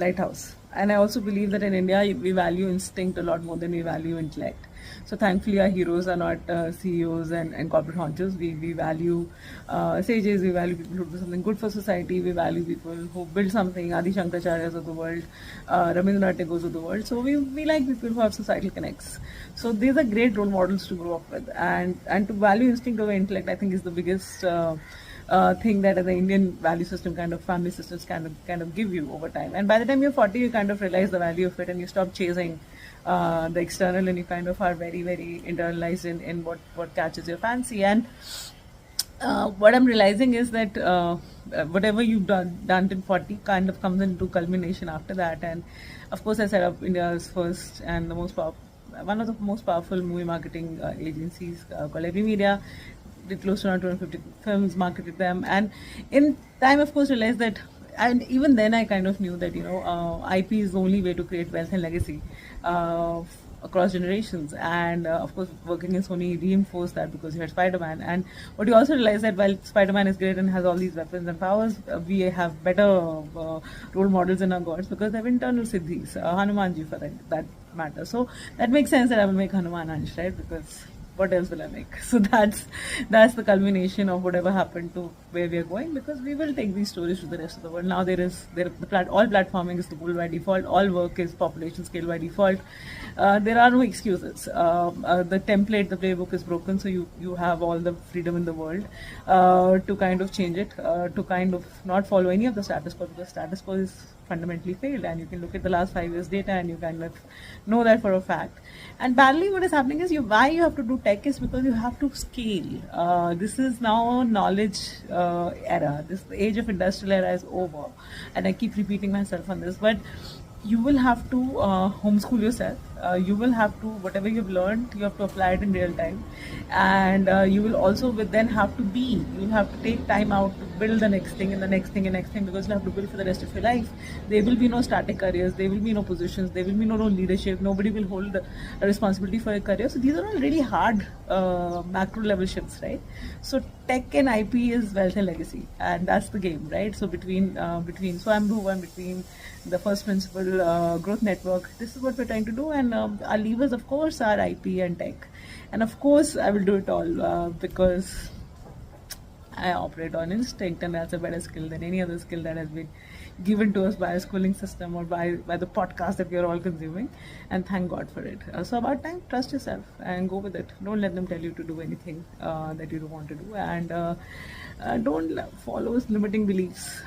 lighthouse. And I also believe that in India we value instinct a lot more than we value intellect. So thankfully our heroes are not CEOs and corporate honchos. We value sages, we value people who do something good for society, we value people who build something, Adi Shankaracharya's of the world, Rabindranath Tagore's of the world. So we like people who have societal connects. So these are great role models to grow up with. And to value instinct over intellect, I think is the biggest thing that the Indian value system, kind of family systems, kind of give you over time. And by the time you're 40, you kind of realize the value of it, and you stop chasing the external, and you kind of are very, very internalized in what catches your fancy. And what I'm realizing is that whatever you've done till 40 kind of comes into culmination after that. And of course, I set up India's first and the one of the most powerful movie marketing agencies called Every Media. Did close to around 250 films, marketed them, and in time, of course, realized that. And even then, I kind of knew that IP is the only way to create wealth and legacy across generations. And of course, working in Sony reinforced that, because you had Spider-Man. And what you also realize that while Spider-Man is great and has all these weapons and powers, we have better role models in our gods, because they have internal siddhis, Hanumanji for that matter. So that makes sense that I will make Hanuman Ansh, right? Because what else will I make? So that's the culmination of whatever happened to where we are going, because we will take these stories to the rest of the world. Now all platforming is the rule by default. All work is population scale by default. There are no excuses. The template, the playbook is broken, so you have all the freedom in the world to kind of change it, to kind of not follow any of the status quo, because status quo is fundamentally failed. And you can look at the last 5 years data and you kind of know that for a fact. And badly what is happening is why you have to do tech is because you have to scale. This is now a knowledge era. The age of industrial era is over. And I keep repeating myself on this, but you will have to homeschool yourself. You will have to, whatever you've learned, you have to apply it in real time. And you will also then have to you'll have to take time out to build the next thing and the next thing and next thing, because you'll have to build for the rest of your life. There will be no static careers, there will be no positions, there will be no leadership, nobody will hold a responsibility for a career. So these are all really hard macro level shifts, right? So tech and IP is wealth and legacy, and that's the game, right? So between Swambhu and between the first principle growth network, this is what we're trying to do. And our levers, of course, are IP and tech. And of course, I will do it all because I operate on instinct, and that's a better skill than any other skill that has been given to us by a schooling system or by the podcast that we are all consuming. And thank God for it. So about time, trust yourself and go with it. Don't let them tell you to do anything that you don't want to do, and don't follow limiting beliefs.